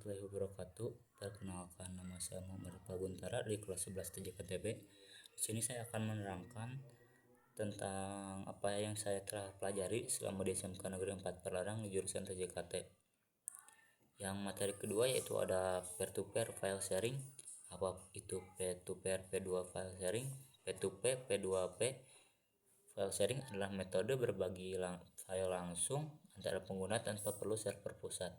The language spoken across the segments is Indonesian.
warahmatullahi wabarakatuh. Perkenalkan, nama saya Muhammad Paguntara dari kelas 11 TJKTB. Di sini saya akan menerangkan tentang apa yang saya telah pelajari selama di SMK Negeri 4 Padalarang di jurusan TJKT. Yang materi kedua yaitu ada peer-to-peer file sharing. Apa itu peer-to-peer P2 file sharing? P2P, P2P file sharing adalah metode berbagi file langsung antara pengguna tanpa perlu server pusat.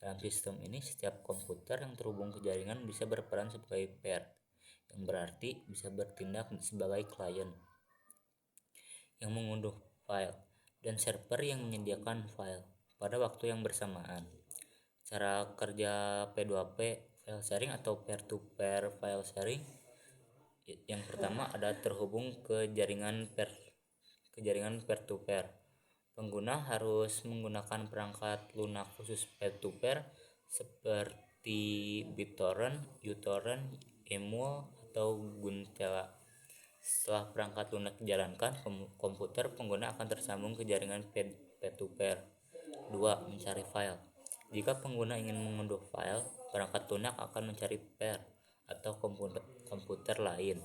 Dalam sistem ini, setiap komputer yang terhubung ke jaringan bisa berperan sebagai peer, yang berarti bisa bertindak sebagai klien yang mengunduh file dan server yang menyediakan file pada waktu yang bersamaan. Cara kerja P2P file sharing atau peer-to-peer file sharing, yang pertama ada terhubung ke jaringan peer-to-peer. Pengguna harus menggunakan perangkat lunak khusus peer-to-peer seperti BitTorrent, uTorrent, Emul, atau Guntela. Setelah perangkat lunak dijalankan, komputer pengguna akan tersambung ke jaringan peer-to-peer. 2. Mencari file. Jika pengguna ingin mengunduh file, perangkat lunak akan mencari peer atau komputer lain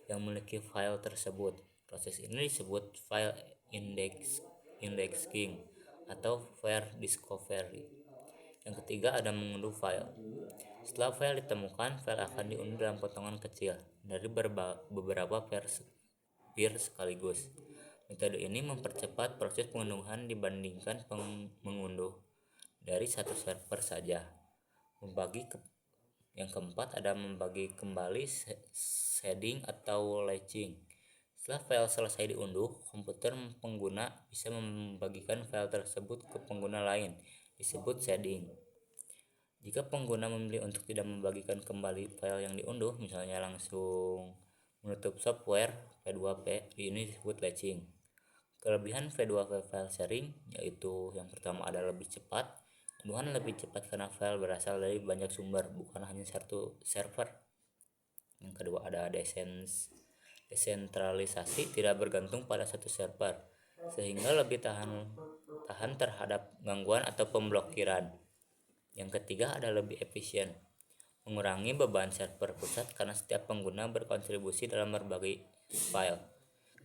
yang memiliki file tersebut. Proses ini disebut file indexing atau file discovery. Yang ketiga ada mengunduh file. Setelah file ditemukan, file akan diunduh dalam potongan kecil dari beberapa peer sekaligus. Metode ini mempercepat proses pengunduhan dibandingkan mengunduh dari satu server saja. Yang keempat ada membagi kembali shading atau latching. Setelah file selesai diunduh, komputer pengguna bisa membagikan file tersebut ke pengguna lain, disebut shading. Jika pengguna memilih untuk tidak membagikan kembali file yang diunduh, misalnya langsung menutup software P2P, ini disebut latching. Kelebihan P2P file sharing yaitu yang pertama ada lebih cepat. Unduhan lebih cepat karena file berasal dari banyak sumber, bukan hanya satu server. Yang kedua ada desentralisasi, tidak bergantung pada satu server, sehingga lebih tahan terhadap gangguan atau pemblokiran. Yang ketiga ada lebih efisien, mengurangi beban server pusat karena setiap pengguna berkontribusi dalam berbagi file.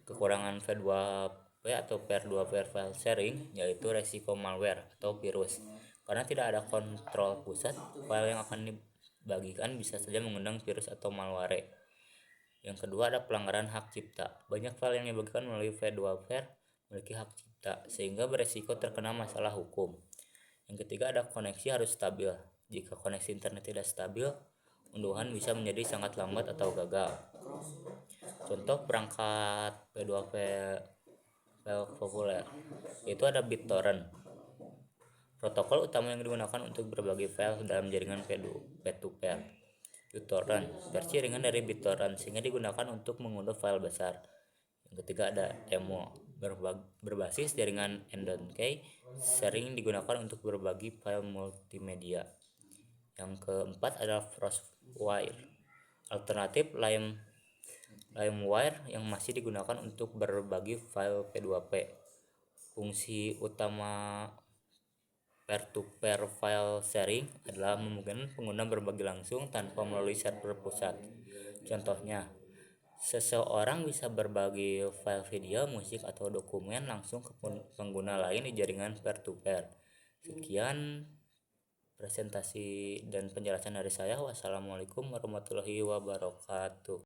Kekurangan P2P atau peer-to-peer file sharing yaitu resiko malware atau virus. Karena tidak ada kontrol pusat, file yang akan dibagikan bisa saja mengundang virus atau malware. Yang kedua ada pelanggaran hak cipta. Banyak file yang dibagikan melalui P2P memiliki hak cipta sehingga beresiko terkena masalah hukum. Yang ketiga ada koneksi harus stabil. Jika koneksi internet tidak stabil, unduhan bisa menjadi sangat lambat atau gagal. Contoh perangkat P2P file populer yaitu ada BitTorrent. Protokol utama yang digunakan untuk berbagi file dalam jaringan peer-to-peer. uTorrent, versi ringan dari BitTorrent sehingga digunakan untuk mengunduh file besar. Yang ketiga ada Emul, berbasis jaringan Endon-Key, sering digunakan untuk berbagi file multimedia. Yang keempat adalah FrostWire, alternatif LimeWire yang masih digunakan untuk berbagi file P2P. Fungsi utama peer-to-peer file sharing adalah memungkinkan pengguna berbagi langsung tanpa melalui server pusat. Contohnya, seseorang bisa berbagi file video, musik, atau dokumen langsung ke pengguna lain di jaringan peer-to-peer. Sekian presentasi dan penjelasan dari saya. Wassalamualaikum warahmatullahi wabarakatuh.